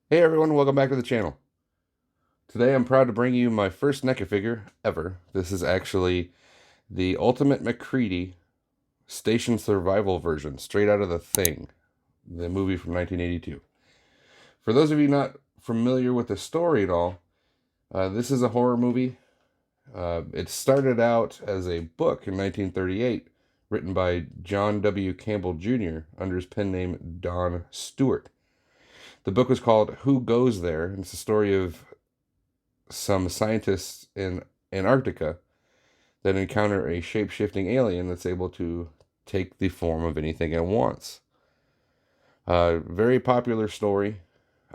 Hey everyone, welcome back to the channel. Today I'm proud to bring you my first NECA figure ever. This is actually the Ultimate McCready Station Survival version, straight out of The Thing, the movie from 1982. For those of you not familiar with the story at all, this is a horror movie. It started out as a book in 1938, written by John W. Campbell Jr. under his pen name Don Stewart. The book was called Who Goes There? And it's the story of some scientists in Antarctica that encounter a shape-shifting alien that's able to take the form of anything it wants. Very popular story.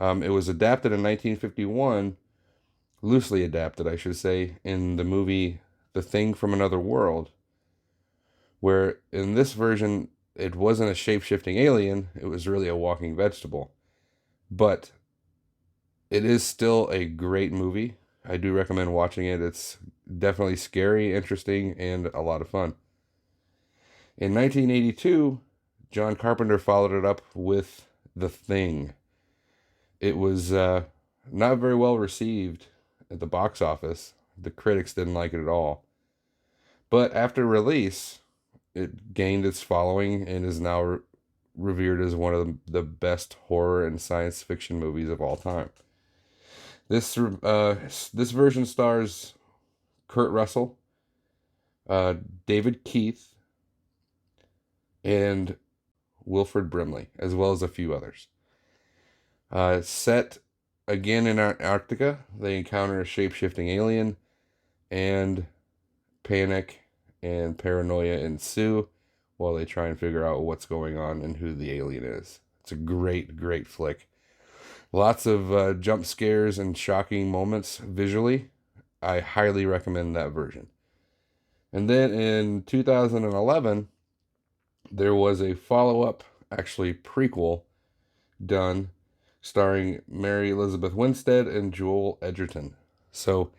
It was adapted in 1951, loosely adapted, I should say, in the movie The Thing from Another World, where in this version, it wasn't a shape-shifting alien, it was really a walking vegetable. But it is still a great movie. I do recommend watching it. It's definitely scary, interesting, and a lot of fun. In 1982, John Carpenter followed it up with The Thing. It was not very well received at the box office. The critics didn't like it at all. But after release, it gained its following and is now revered as one of the best horror and science fiction movies of all time. This version stars Kurt Russell, David Keith, and Wilfred Brimley, as well as a few others. Set again in Antarctica, they encounter a shape-shifting alien, and panic and paranoia ensue while they try and figure out what's going on and who the alien is. It's a great, great flick. Lots of jump scares and shocking moments visually. I highly recommend that version. And then in 2011, there was a follow-up, actually prequel, done starring Mary Elizabeth Winstead and Joel Edgerton. So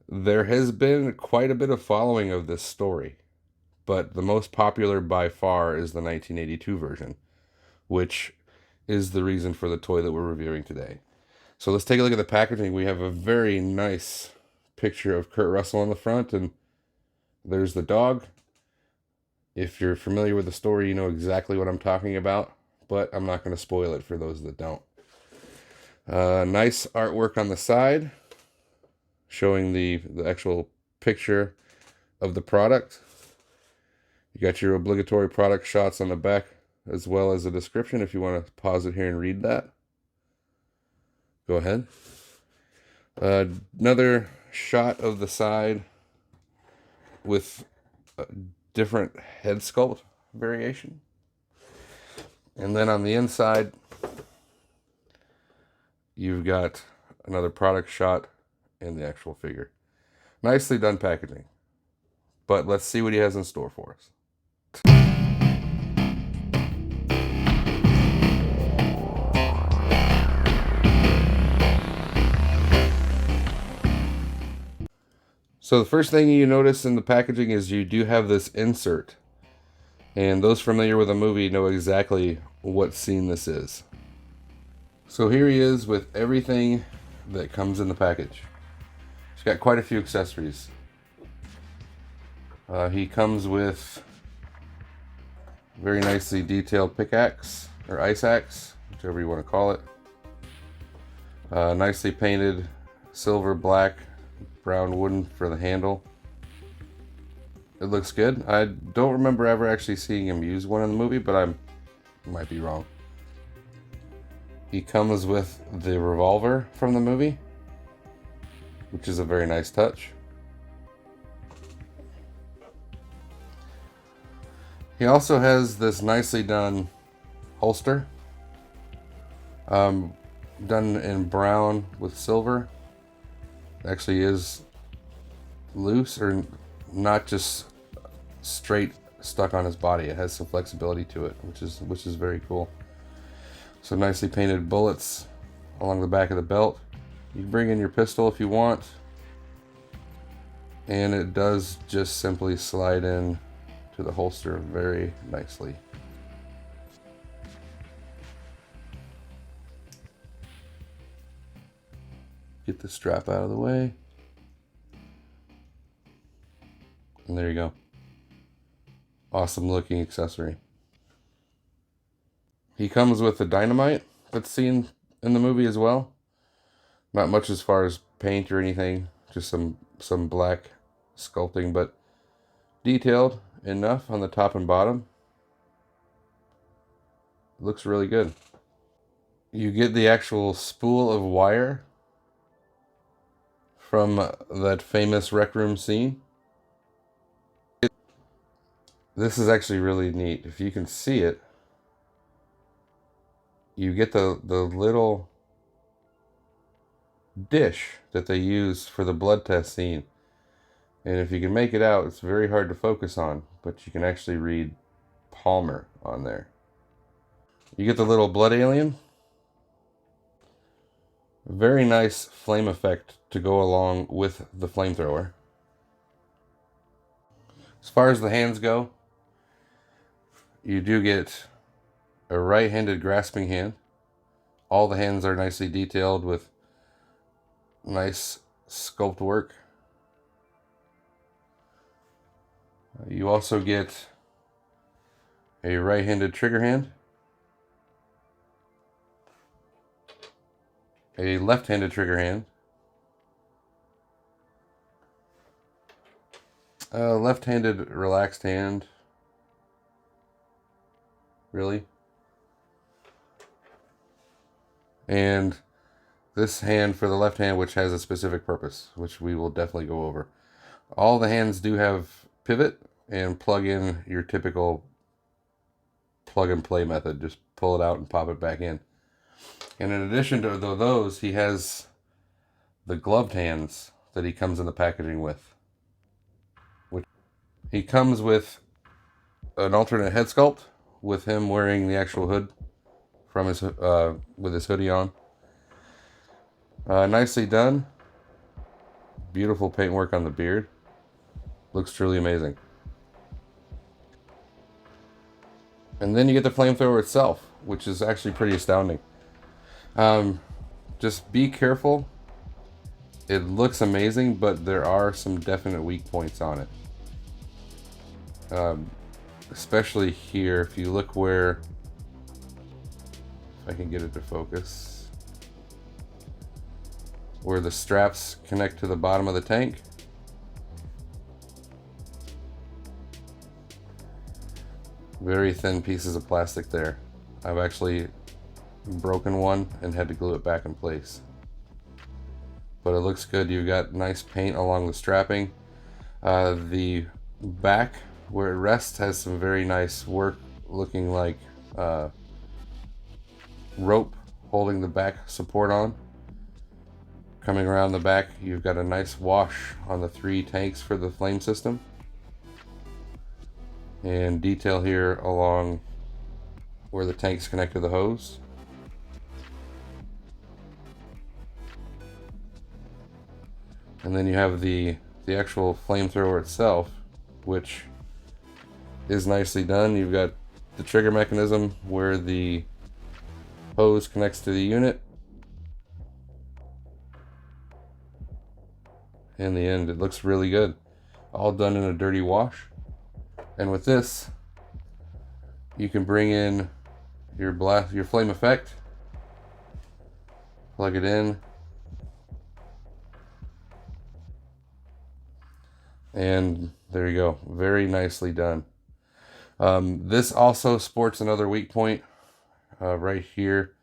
there has been quite a bit of following of this story, but the most popular by far is the 1982 version, which is the reason for the toy that we're reviewing today. So let's take a look at the packaging. We have a very nice picture of Kurt Russell on the front, and there's the dog. If you're familiar with the story, you know exactly what I'm talking about, but I'm not going to spoil it for those that don't. Nice artwork on the side, showing the actual picture of the product. You got your obligatory product shots on the back, as well as a description if you want to pause it here and read that. Go ahead. Another shot of the side with a different head sculpt variation. And then on the inside, you've got another product shot and the actual figure. Nicely done packaging. But let's see what he has in store for us. So the first thing you notice in the packaging is you do have this insert. And those familiar with the movie know exactly what scene this is. So here he is with everything that comes in the package. He's got quite a few accessories. He comes with very nicely detailed pickaxe or ice axe, whichever you want to call it. Nicely painted silver, black, brown wooden for the handle. It looks good. I don't remember ever actually seeing him use one in the movie, but I might be wrong. He comes with the revolver from the movie, which is a very nice touch. He also has this nicely done holster, done in brown with silver. It actually is loose, or not just straight stuck on his body. It has some flexibility to it, which is very cool. So nicely painted bullets along the back of the belt. You can bring in your pistol if you want, and it does just simply slide in to the holster very nicely. Get the strap out of the way. And there you go. Awesome looking accessory. He comes with the dynamite that's seen in the movie as well. Not much as far as paint or anything, just some black sculpting, but detailed enough on the top and bottom. Looks really good. You get the actual spool of wire from that famous rec room scene. This is actually really neat. If you can see it, you get the little dish that they use for the blood test scene. And if you can make it out, it's very hard to focus on, but you can actually read Palmer on there. You get the little blood alien. Very nice flame effect to go along with the flamethrower. As far as the hands go, you do get a right-handed grasping hand. All the hands are nicely detailed with nice sculpt work. You also get a right-handed trigger hand, a left-handed trigger hand, a left-handed relaxed hand, really, and this hand for the left hand, which has a specific purpose, which we will definitely go over. All the hands do have pivot and plug in your typical plug and play method. Just pull it out and pop it back in. And in addition to those, he has the gloved hands that he comes in the packaging with. He comes with an alternate head sculpt with him wearing the actual hood from his with his hoodie on. Nicely done. Beautiful paintwork on the beard. Looks truly amazing. And then you get the flamethrower itself, which is actually pretty astounding. Just be careful. It looks amazing, but there are some definite weak points on it. Especially here, if you look where, if I can get it to focus, where the straps connect to the bottom of the tank. Very thin pieces of plastic there. I've actually broken one and had to glue it back in place. But it looks good. You've got nice paint along the strapping. The back where it rests has some very nice work, looking like rope holding the back support on. Coming around the back, you've got a nice wash on the 3 tanks for the flame system. And detail here along where the tanks connect to the hose. And then you have the actual flamethrower itself, which is nicely done. You've got the trigger mechanism where the hose connects to the unit. In the end, it looks really good. All done in a dirty wash. And with this, you can bring in your flame effect, plug it in, and there you go. Very nicely done. This also sports another weak point right here.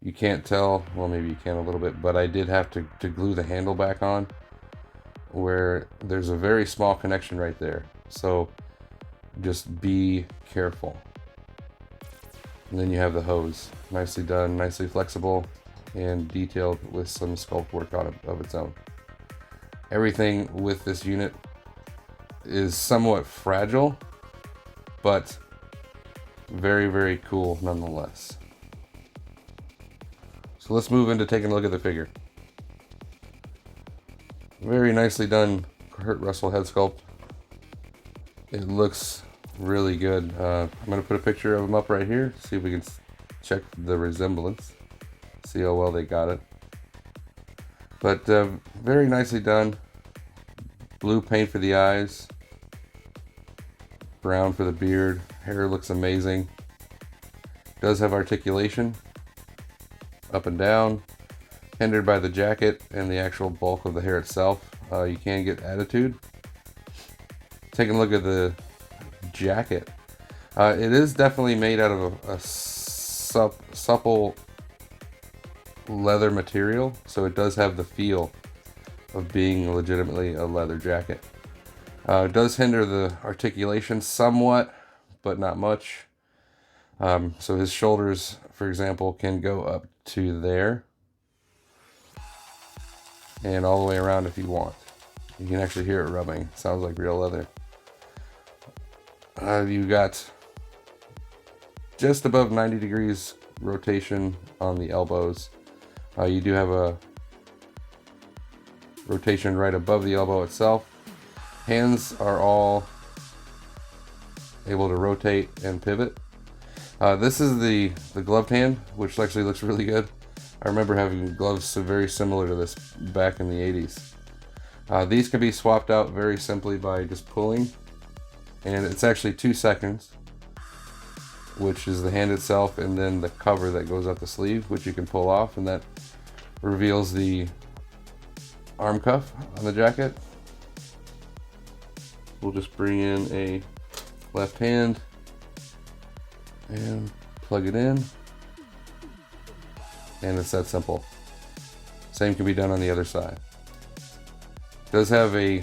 You can't tell, well, maybe you can a little bit, but I did have to glue the handle back on, where there's a very small connection right there. So just be careful. And then you have the hose. Nicely done, nicely flexible, and detailed with some sculpt work on it of its own. Everything with this unit is somewhat fragile, but very, very cool nonetheless. So let's move into taking a look at the figure. Very nicely done Kurt Russell head sculpt. It looks really good. I'm going to put a picture of him up right here, see if we can check the resemblance, see how well they got it. But very nicely done. Blue paint for the eyes, brown for the beard. Hair looks amazing. Does have articulation up and down, hindered by the jacket and the actual bulk of the hair itself. You can get attitude. Taking a look at the jacket, it is definitely made out of a supple leather material, so it does have the feel of being legitimately a leather jacket. It does hinder the articulation somewhat, but not much. So his shoulders, for example, can go up to there and all the way around if you want. You can actually hear it rubbing. Sounds like real leather. You got just above 90 degrees rotation on the elbows. You do have a rotation right above the elbow itself. Hands are all able to rotate and pivot. This is the gloved hand, which actually looks really good. I remember having gloves very similar to this back in the 80s. These can be swapped out very simply by just pulling, and it's actually 2 seconds, which is the hand itself and then the cover that goes up the sleeve, which you can pull off, and that reveals the arm cuff on the jacket. We'll just bring in a left hand and plug it in, and it's that simple. Same can be done on the other side. It does have a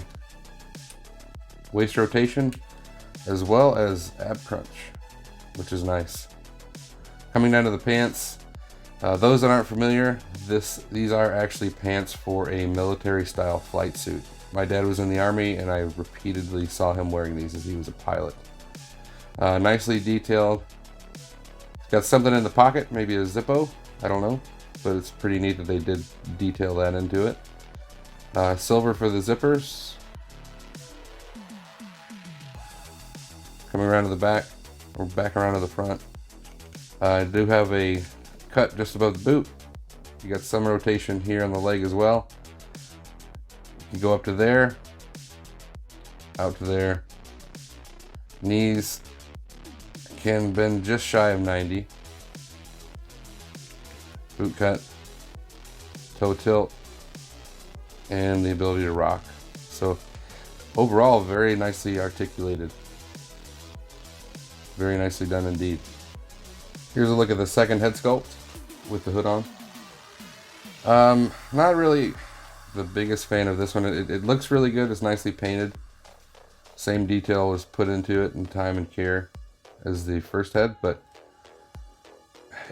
waist rotation as well as ab crunch, which is nice. Coming down to the pants, those that aren't familiar, these are actually pants for a military style flight suit. My dad was in the Army and I repeatedly saw him wearing these as he was a pilot. Nicely detailed. It's got something in the pocket, maybe a Zippo, I don't know, but it's pretty neat that they did detail that into it. Silver for the zippers. Coming around to the back, or back around to the front. I do have a cut just above the boot. You got some rotation here on the leg as well. You can go up to there, out to there. Knees can bend just shy of 90. Boot cut, toe tilt, and the ability to rock. So overall, very nicely articulated. Very nicely done indeed. Here's a look at the second head sculpt with the hood on. Not really the biggest fan of this one. It looks really good. It's nicely painted. Same detail was put into it in time and care as the first head, but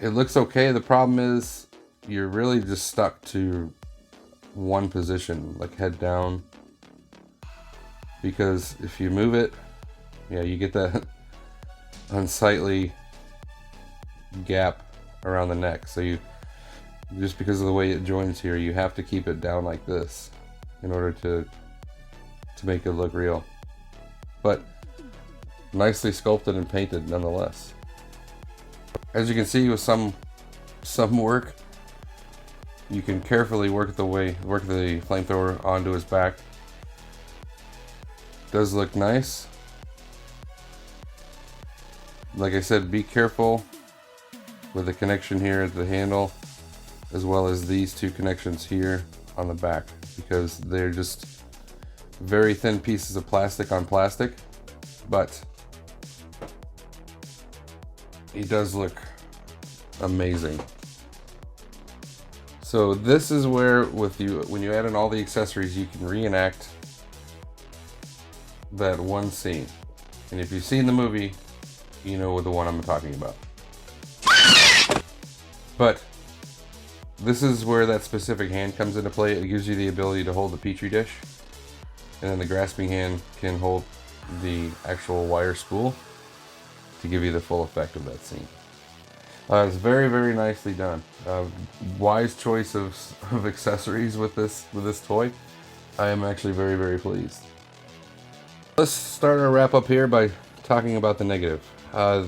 it looks okay. The problem is you're really just stuck to one position, like head down, because if you move it, yeah, you get that unsightly gap around the neck. So you, just because of the way it joins here, you have to keep it down like this in order to make it look real. But nicely sculpted and painted nonetheless. As you can see, with some work, you can carefully work the flamethrower onto his back. Does look nice. Like I said, be careful with the connection here at the handle, as well as these two connections here on the back, because they're just very thin pieces of plastic on plastic, but it does look amazing. So this is where, when you add in all the accessories, you can reenact that one scene. And if you've seen the movie, you know the one I'm talking about. But this is where that specific hand comes into play. It gives you the ability to hold the petri dish, and then the grasping hand can hold the actual wire spool to give you the full effect of that scene. It's very, very nicely done. Wise choice of accessories with this toy. I am actually very, very pleased. Let's start our wrap up here by talking about the negative. The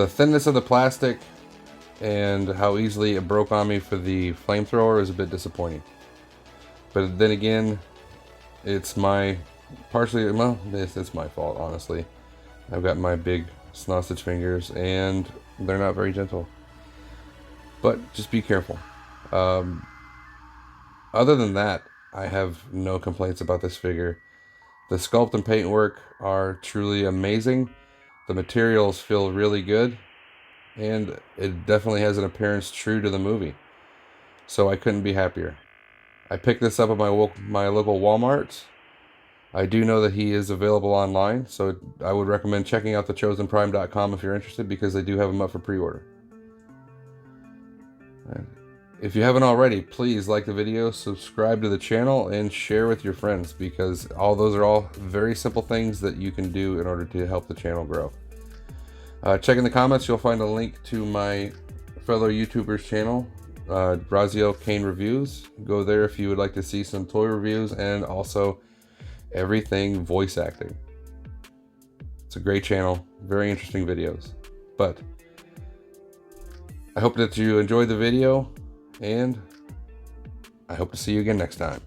thinness of the plastic and how easily it broke on me for the flamethrower is a bit disappointing. But then again, it's it's my fault, honestly. I've got my big sausage fingers and they're not very gentle. But just be careful. Other than that, I have no complaints about this figure. The sculpt and paint work are truly amazing. The materials feel really good, and it definitely has an appearance true to the movie. So I couldn't be happier. I picked this up at my local Walmart. I do know that he is available online, so I would recommend checking out thechosenprime.com if you're interested, because they do have him up for pre-order. If you haven't already, please like the video, subscribe to the channel, and share with your friends, because those are all very simple things that you can do in order to help the channel grow. Check in the comments, you'll find a link to my fellow YouTuber's channel, Razio Kane Reviews. Go there if you would like to see some toy reviews and also everything voice acting. It's a great channel, very interesting videos. But I hope that you enjoyed the video, and I hope to see you again next time.